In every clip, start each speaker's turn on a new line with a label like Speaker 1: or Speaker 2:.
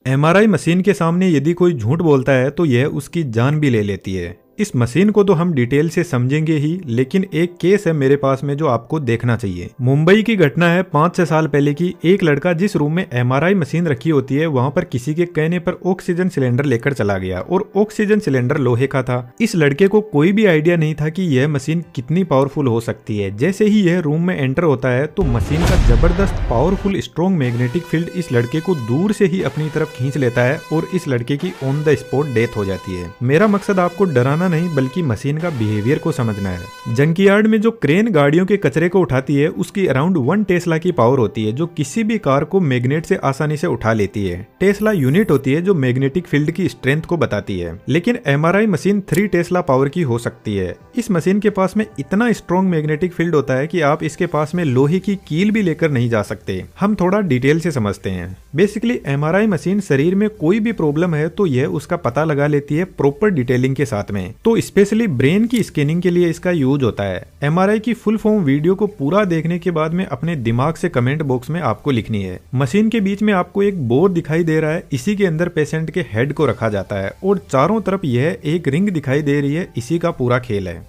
Speaker 1: MRI machine के सामने यदि कोई झूठ बोलता है तो यह उसकी जान भी ले लेती है। इस मशीन को तो हम डिटेल से समझेंगे ही, लेकिन एक केस है मेरे पास में जो आपको देखना चाहिए। मुंबई की घटना है 5-6 साल पहले की। एक लड़का जिस रूम में एमआरआई मशीन रखी होती है वहां पर किसी के कहने पर ऑक्सीजन सिलेंडर लेकर चला गया और ऑक्सीजन सिलेंडर लोहे का था। इस लड़के को कोई भी आइडिया नहीं था कि यह मशीन कितनी पावरफुल हो सकती है। जैसे ही यह रूम में एंटर होता है तो मशीन का जबरदस्त पावरफुल स्ट्रॉन्ग मैग्नेटिक फील्ड इस लड़के को दूर से ही अपनी तरफ खींच लेता है और इस लड़के की ऑन द स्पॉट डेथ हो जाती है। मेरा मकसद आपको डराना नहीं बल्कि मशीन का बिहेवियर को समझना है। जंकयार्ड में जो क्रेन गाड़ियों के कचरे को उठाती है उसकी अराउंड 1 टेस्ला की पावर होती है जो किसी भी कार को मैग्नेट से आसानी से उठा लेती है। टेस्ला यूनिट होती है जो मैग्नेटिक फील्ड की स्ट्रेंथ को बताती है। लेकिन एमआरआई मशीन 3 टेस्ला पावर की हो सकती है। इस मशीन के पास में इतना स्ट्रॉन्ग मैग्नेटिक फील्ड होता है कि आप इसके पास में लोहे की कील भी लेकर नहीं जा सकते। हम थोड़ा डिटेल से समझते हैं। बेसिकली एमआरआई मशीन शरीर में कोई भी प्रॉब्लम है तो यह उसका पता लगा लेती है प्रॉपर डिटेलिंग के साथ में। तो स्पेशली ब्रेन की स्कैनिंग के लिए इसका यूज होता है। एमआरआई की फुल फॉर्म वीडियो को पूरा देखने के बाद में अपने दिमाग से कमेंट बॉक्स में आपको लिखनी है। मशीन के बीच में आपको एक बोर दिखाई दे रहा है, इसी के अंदर पेशेंट के हेड को रखा जाता है और चारों तरफ यह एक रिंग दिखाई दे रही है। इसी का पूरा खेल है।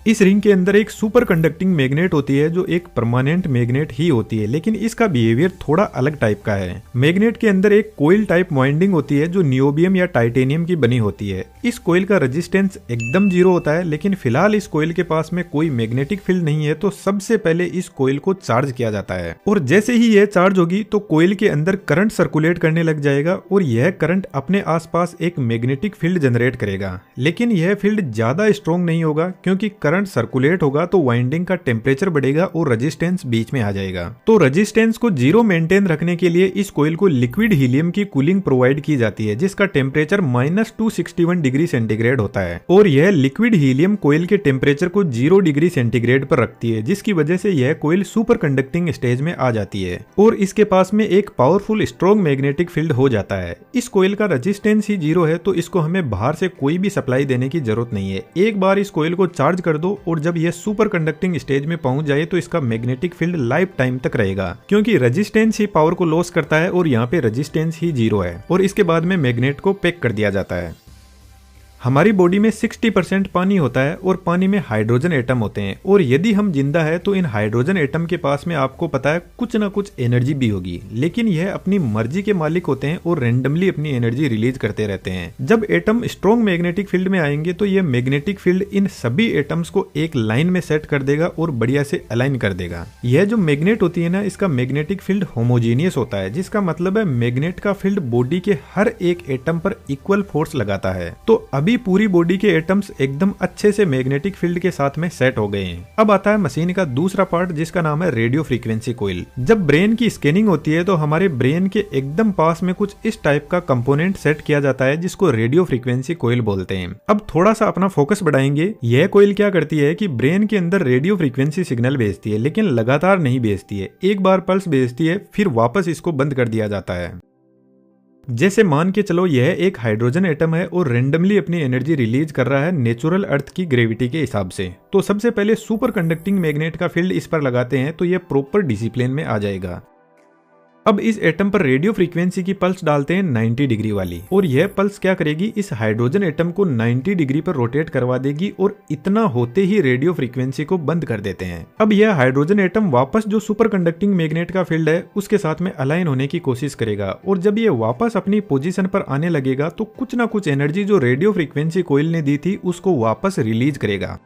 Speaker 1: इस रिंग के अंदर एक सुपर कंडक्टिंग मैग्नेट होती है जो एक परमानेंट मैग्नेट ही होती है, लेकिन इसका बिहेवियर थोड़ा अलग टाइप का है। मैग्नेट के अंदर एक कोइल टाइप वाइंडिंग होती है जो नियोबियम या टाइटेनियम की बनी होती है। इस कोइल का रेजिस्टेंस एकदम 0 होता है, लेकिन फिलहाल इस कोइल के पास में कोई मैग्नेटिक फील्ड नहीं है तो सबसे पहले इस कोइल को चार्ज किया जाता है और जैसे ही यह चार्ज होगी तो कोइल के अंदर करंट सर्कुलेट करने लग जाएगा और यह करंट अपने आसपास एक मैग्नेटिक फील्ड जनरेट करेगा। लेकिन यह फील्ड ज्यादा स्ट्रॉन्ग नहीं होगा क्योंकि करंट सर्कुलेट होगा तो वाइंडिंग का टेम्परेचर बढ़ेगा और रेजिस्टेंस बीच में आ जाएगा। तो रेजिस्टेंस को 0 मेंटेन रखने के लिए इस कोइल को लिक्विड हीलियम की कूलिंग प्रोवाइड की जाती है जिसका टेम्परेचर -261 डिग्री सेंटीग्रेड होता है और यह लिक्विड हीलियम कोइल के टेम्परेचर को 0 डिग्री सेंटीग्रेड पर रखती है, जिसकी वजह से यह कोइल सुपर कंडक्टिंग स्टेज में आ जाती है और इसके पास में एक पावरफुल स्ट्रॉन्ग मैग्नेटिक फील्ड हो जाता है। इस कोइल का रेजिस्टेंस ही 0 है तो इसको हमें बाहर से कोई भी सप्लाई देने की जरूरत नहीं है। एक बार इस कोइल को चार्ज कर दो और जब यह सुपर कंडक्टिंग स्टेज में पहुंच जाए तो इसका मैग्नेटिक फील्ड लाइफ टाइम तक रहेगा क्योंकि रेजिस्टेंस ही पावर को लॉस करता है और यहाँ पे रेजिस्टेंस ही 0 है और इसके बाद में मैग्नेट को पैक कर दिया जाता है। हमारी बॉडी में 60% पानी होता है और पानी में हाइड्रोजन एटम होते हैं और यदि हम जिंदा है तो इन हाइड्रोजन एटम के पास में आपको पता है कुछ ना कुछ एनर्जी भी होगी, लेकिन यह अपनी मर्जी के मालिक होते हैं और रेंडमली अपनी एनर्जी रिलीज करते रहते हैं। जब एटम स्ट्रॉन्ग मैग्नेटिक फील्ड में आएंगे तो यह मैग्नेटिक फील्ड इन सभी एटम्स को एक लाइन में सेट कर देगा और बढ़िया से अलाइन कर देगा। यह जो मैग्नेट होती है ना, इसका मैग्नेटिक फील्ड होमोजीनियस होता है, जिसका मतलब है मैग्नेट का फील्ड बॉडी के हर एक एटम पर इक्वल फोर्स लगाता है। तो अभी पूरी बॉडी के एटम्स एकदम अच्छे से मैग्नेटिक फील्ड के साथ में सेट हो गए हैं। अब आता है मशीन का दूसरा पार्ट जिसका नाम है रेडियो फ्रीक्वेंसी कोइल। जब ब्रेन की स्कैनिंग होती है तो हमारे ब्रेन के एकदम पास में कुछ इस टाइप का कंपोनेंट सेट किया जाता है जिसको रेडियो फ्रीक्वेंसी कोइल बोलते हैं। अब थोड़ा सा अपना फोकस बढ़ाएंगे। यह कोइल क्या करती है कि ब्रेन के अंदर रेडियो फ्रीक्वेंसी सिग्नल भेजती है, लेकिन लगातार नहीं भेजती है। एक बार पल्स भेजती है फिर वापस इसको बंद कर दिया जाता है। जैसे मान के चलो यह एक हाइड्रोजन एटम है और रेंडमली अपनी एनर्जी रिलीज कर रहा है नेचुरल अर्थ की ग्रेविटी के हिसाब से। तो सबसे पहले सुपर कंडक्टिंग मैग्नेट का फील्ड इस पर लगाते हैं तो यह प्रॉपर डिसिप्लिन में आ जाएगा। अब इस एटम पर रेडियो फ्रीक्वेंसी की पल्स डालते हैं 90 डिग्री वाली और यह पल्स क्या करेगी, इस हाइड्रोजन एटम को 90 डिग्री पर रोटेट करवा देगी और इतना होते ही रेडियो फ्रीक्वेंसी को बंद कर देते हैं। अब यह हाइड्रोजन एटम वापस जो सुपर कंडक्टिंग मैग्नेट का फील्ड है उसके साथ में अलाइन होने की कोशिश करेगा और जब यह वापस अपनी पोजीशन पर आने लगेगा तो कुछ ना कुछ एनर्जी जो रेडियो फ्रीक्वेंसी कोइल ने दी थी उसको वापस रिलीज करेगा।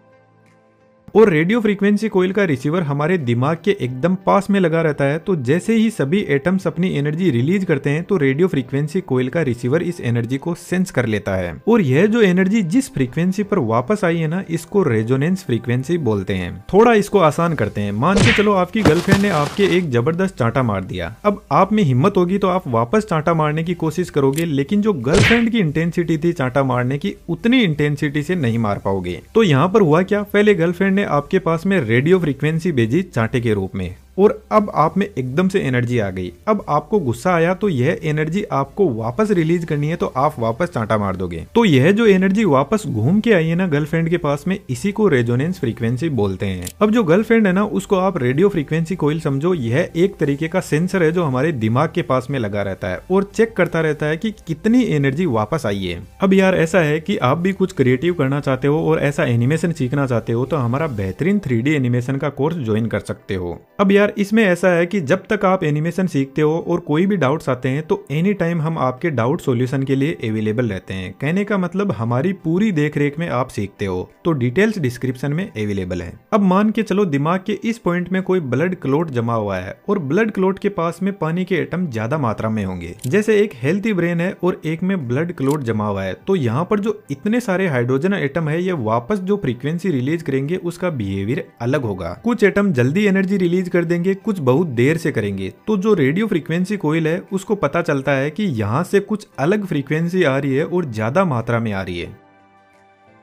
Speaker 1: और रेडियो फ्रीक्वेंसी कोइल का रिसीवर हमारे दिमाग के एकदम पास में लगा रहता है। तो जैसे ही सभी एटम्स अपनी एनर्जी रिलीज करते हैं तो रेडियो फ्रीक्वेंसी कोइल का रिसीवर इस एनर्जी को सेंस कर लेता है और यह जो एनर्जी जिस फ्रीक्वेंसी पर वापस आई है ना, इसको रेजोनेंस फ्रीक्वेंसी बोलते हैं। थोड़ा इसको आसान करते हैं। मान के चलो आपकी गर्लफ्रेंड ने आपके एक जबरदस्त चांटा मार दिया। अब आप में हिम्मत होगी तो आप वापस चांटा मारने की कोशिश करोगे, लेकिन जो गर्लफ्रेंड की इंटेंसिटी थी चांटा मारने की उतनी इंटेंसिटी से नहीं मार पाओगे। तो यहाँ पर हुआ क्या, पहले गर्लफ्रेंड आपके पास में रेडियो फ्रीक्वेंसी भेजी चांटे के रूप में और अब आप में एकदम से एनर्जी आ गई। अब आपको गुस्सा आया तो यह एनर्जी आपको वापस रिलीज करनी है, तो आप वापस चांटा मार दोगे। तो यह जो एनर्जी वापस घूम के आई है ना गर्लफ्रेंड के पास में, इसी को रेजोनेंस फ्रीक्वेंसी बोलते हैं। अब जो गर्लफ्रेंड है ना, उसको आप रेडियो फ्रीक्वेंसी कोइल समझो। यह एक तरीके का सेंसर है जो हमारे दिमाग के पास में लगा रहता है और चेक करता रहता है कि कितनी एनर्जी वापस आई है। अब यार ऐसा है कि आप भी कुछ क्रिएटिव करना चाहते हो और ऐसा एनिमेशन सीखना चाहते हो तो हमारा बेहतरीन 3D एनिमेशन का कोर्स ज्वाइन कर सकते हो। अब यार इसमें ऐसा है कि जब तक आप एनिमेशन सीखते हो और कोई भी डाउट्स आते हैं तो एनी टाइम हम आपके डाउट सॉल्यूशन के लिए अवेलेबल रहते हैं। कहने का मतलब हमारी पूरी देख रेख में आप सीखते हो, तो डिटेल्स डिस्क्रिप्शन में अवेलेबल है। अब मान के चलो दिमाग के इस पॉइंट में कोई ब्लड क्लॉट जमा हुआ है और ब्लड क्लॉट के पास में पानी के एटम ज्यादा मात्रा में होंगे। जैसे एक हेल्थी ब्रेन है और एक में ब्लड क्लॉट जमा हुआ है, तो यहाँ पर जो इतने सारे हाइड्रोजन एटम है ये वापस जो फ्रीक्वेंसी रिलीज करेंगे उसका बिहेवियर अलग होगा। कुछ एटम जल्दी एनर्जी रिलीज कर देंगे, कुछ बहुत देर से करेंगे। तो जो रेडियो फ्रीक्वेंसी कोइल है उसको पता चलता है कि यहाँ से कुछ अलग फ्रीक्वेंसी आ रही है और ज्यादा मात्रा में आ रही है।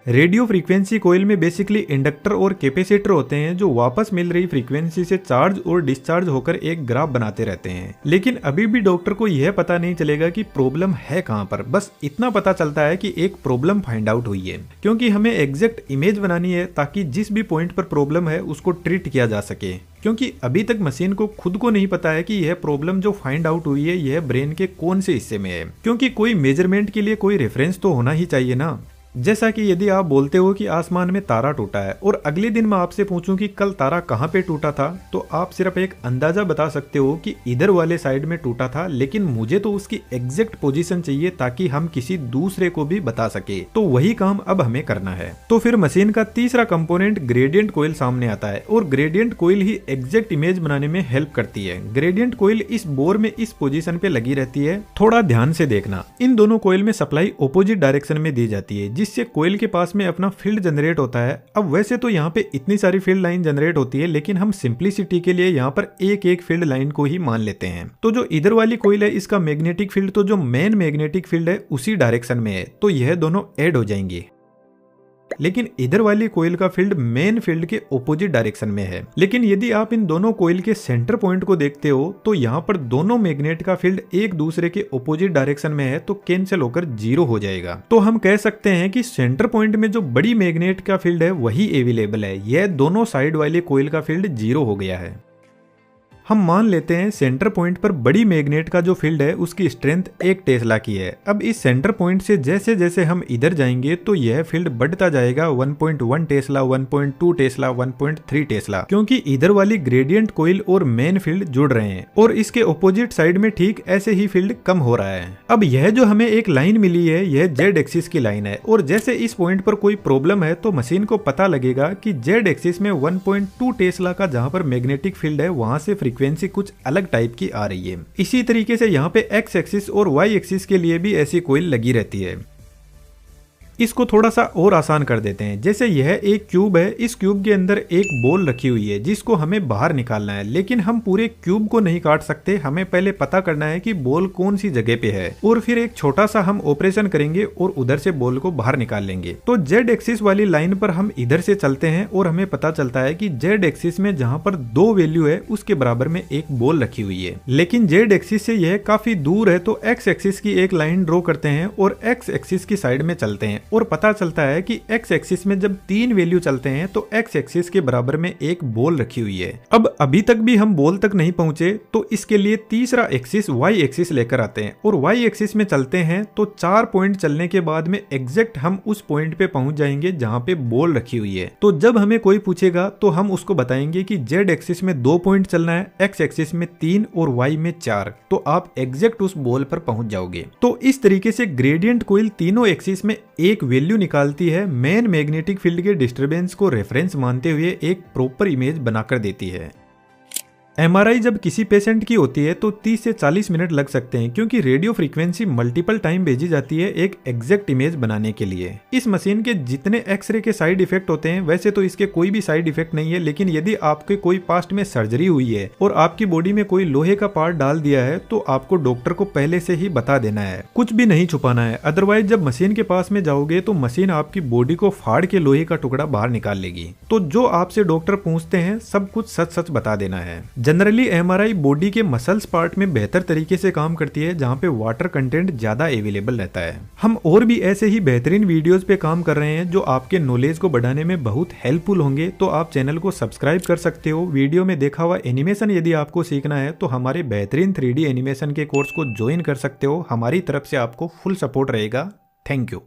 Speaker 1: रेडियो फ्रीक्वेंसी कोइल में बेसिकली इंडक्टर और कैपेसिटर होते हैं जो वापस मिल रही फ्रीक्वेंसी से चार्ज और डिस्चार्ज होकर एक ग्राफ बनाते रहते हैं। लेकिन अभी भी डॉक्टर को यह पता नहीं चलेगा कि प्रॉब्लम है कहां पर। बस इतना पता चलता है कि एक प्रॉब्लम फाइंड आउट हुई है, क्योंकि हमें एग्जैक्ट इमेज बनानी है ताकि जिस भी पॉइंट पर प्रॉब्लम है उसको ट्रीट किया जा सके। क्योंकि अभी तक मशीन को खुद को नहीं पता है कि यह प्रॉब्लम जो फाइंड आउट हुई है यह ब्रेन के कौन से हिस्से में है, क्योंकि कोई मेजरमेंट के लिए कोई रेफरेंस तो होना ही चाहिए ना। जैसा कि यदि आप बोलते हो कि आसमान में तारा टूटा है और अगले दिन मैं आपसे पूछूं कि कल तारा कहां पे टूटा था, तो आप सिर्फ एक अंदाजा बता सकते हो कि इधर वाले साइड में टूटा था, लेकिन मुझे तो उसकी एग्जैक्ट पोजीशन चाहिए ताकि हम किसी दूसरे को भी बता सके। तो वही काम अब हमें करना है। तो फिर मशीन का तीसरा कंपोनेंट ग्रेडियंट कोइल सामने आता है और ग्रेडियंट कोइल ही एग्जैक्ट इमेज बनाने में हेल्प करती है। ग्रेडियंट कोइल इस बोर में इस पोजीशन पे लगी रहती है। थोड़ा ध्यान से देखना, इन दोनों कोइल में सप्लाई ऑपोजिट डायरेक्शन में दी जाती है, जिससे कोइल के पास में अपना फील्ड जनरेट होता है। अब वैसे तो यहाँ पे इतनी सारी फील्ड लाइन जनरेट होती है, लेकिन हम सिंपलिसिटी के लिए यहाँ पर एक एक फील्ड लाइन को ही मान लेते हैं। तो जो इधर वाली कोइल है इसका मैग्नेटिक फील्ड तो जो मेन मैग्नेटिक फील्ड है उसी डायरेक्शन में है, तो यह दोनों ऐड हो जाएंगे। लेकिन इधर वाली कोइल का फील्ड मेन फील्ड के ऑपोजिट डायरेक्शन में है। लेकिन यदि आप इन दोनों कोइल के सेंटर पॉइंट को देखते हो तो यहाँ पर दोनों मैग्नेट का फील्ड एक दूसरे के ऑपोजिट डायरेक्शन में है, तो कैंसिल होकर 0 हो जाएगा। तो हम कह सकते हैं कि सेंटर पॉइंट में जो बड़ी मैग्नेट का फील्ड है वही अवेलेबल है। यह दोनों साइड वाले कोइल का फील्ड 0 हो गया है। हम मान लेते हैं सेंटर पॉइंट पर बड़ी मैग्नेट का जो फील्ड है उसकी स्ट्रेंथ 1 टेस्ला की है। अब इस सेंटर पॉइंट से जैसे जैसे हम इधर जाएंगे तो यह फील्ड बढ़ता जाएगा 1.1 टेस्ला, 1.2 टेस्ला, 1.3 टेस्ला, क्योंकि इधर वाली ग्रेडियंट कोइल और मेन फील्ड जुड़ रहे हैं और इसके ऑपोजिट साइड में ठीक ऐसे ही फील्ड कम हो रहा है। अब यह जो हमें एक लाइन मिली है यह जेड एक्सिस की लाइन है और जैसे इस पॉइंट पर कोई प्रॉब्लम है तो मशीन को पता लगेगा कि जेड एक्सिस में 1.2 टेस्ला का जहां पर मैग्नेटिक फील्ड है वहां से फ्रीक्वेंसी कुछ अलग टाइप की आ रही है। इसी तरीके से यहाँ पे एक्स एक्सिस और वाई एक्सिस के लिए भी ऐसी कोइल लगी रहती है। इसको थोड़ा सा और आसान कर देते हैं। जैसे यह एक क्यूब है, इस क्यूब के अंदर एक बॉल रखी हुई है जिसको हमें बाहर निकालना है, लेकिन हम पूरे क्यूब को नहीं काट सकते। हमें पहले पता करना है कि बॉल कौन सी जगह पे है और फिर एक छोटा सा हम ऑपरेशन करेंगे और उधर से बॉल को बाहर निकाल लेंगे। तो जेड एक्सिस वाली लाइन पर हम इधर से चलते हैं और हमें पता चलता है कि जेड एक्सिस में जहां पर 2 वैल्यू है उसके बराबर में एक बॉल रखी हुई है। लेकिन जेड एक्सिस से यह काफी दूर है, तो एक्स एक्सिस की एक लाइन ड्रॉ करते हैं और एक्स एक्सिस की साइड में चलते हैं और पता चलता है कि एक्स एक्सिस में जब 3 वैल्यू चलते हैं तो एक्स एक्सिस के बराबर में एक बॉल रखी हुई है। अब अभी तक भी हम बॉल तक नहीं पहुंचे, तो इसके लिए तीसरा एक्सिस वाई एक्सिस लेकर आते हैं और वाई एक्सिस में चलते हैं तो 4 पॉइंट चलने के बाद में एग्जैक्ट हम उस पॉइंट पे पहुंच जाएंगे जहां पे बॉल रखी हुई है। तो जब हमें कोई पूछेगा तो हम उसको बताएंगे कि जेड एक्सिस में 2 पॉइंट चलना है, एक्स एक्सिस में 3 और वाई में 4, तो आप एग्जैक्ट उस बॉल पर पहुंच जाओगे। तो इस तरीके से ग्रेडियंट कोइल तीनों एक्सिस में एक वैल्यू निकालती है, मेन मैग्नेटिक फील्ड के डिस्टरबेंस को रेफरेंस मानते हुए एक प्रॉपर इमेज बनाकर देती है। एमआरआई जब किसी पेशेंट की होती है तो 30 से 40 मिनट लग सकते हैं, क्योंकि रेडियो फ्रीक्वेंसी मल्टीपल टाइम भेजी जाती है एक एग्जैक्ट इमेज बनाने के लिए। इस मशीन के जितने एक्सरे के साइड इफेक्ट होते हैं वैसे तो इसके कोई भी साइड इफेक्ट नहीं है, लेकिन यदि आपके कोई पास्ट में सर्जरी हुई है और आपकी बॉडी में कोई लोहे का पार्ट डाल दिया है तो आपको डॉक्टर को पहले से ही बता देना है, कुछ भी नहीं छुपाना है। अदरवाइज जब मशीन के पास में जाओगे तो मशीन आपकी बॉडी को फाड़ के लोहे का टुकड़ा बाहर निकाल लेगी। तो जो आपसे डॉक्टर पूछते हैं सब कुछ सच सच बता देना है। जनरली एमआरआई बॉडी के मसल्स पार्ट में बेहतर तरीके से काम करती है, जहाँ पे वाटर कंटेंट ज्यादा अवेलेबल रहता है। हम और भी ऐसे ही बेहतरीन वीडियोस पे काम कर रहे हैं जो आपके नॉलेज को बढ़ाने में बहुत हेल्पफुल होंगे, तो आप चैनल को सब्सक्राइब कर सकते हो। वीडियो में देखा हुआ एनिमेशन यदि आपको सीखना है तो हमारे बेहतरीन 3D एनिमेशन के कोर्स को ज्वाइन कर सकते हो। हमारी तरफ से आपको फुल सपोर्ट रहेगा। Thank you.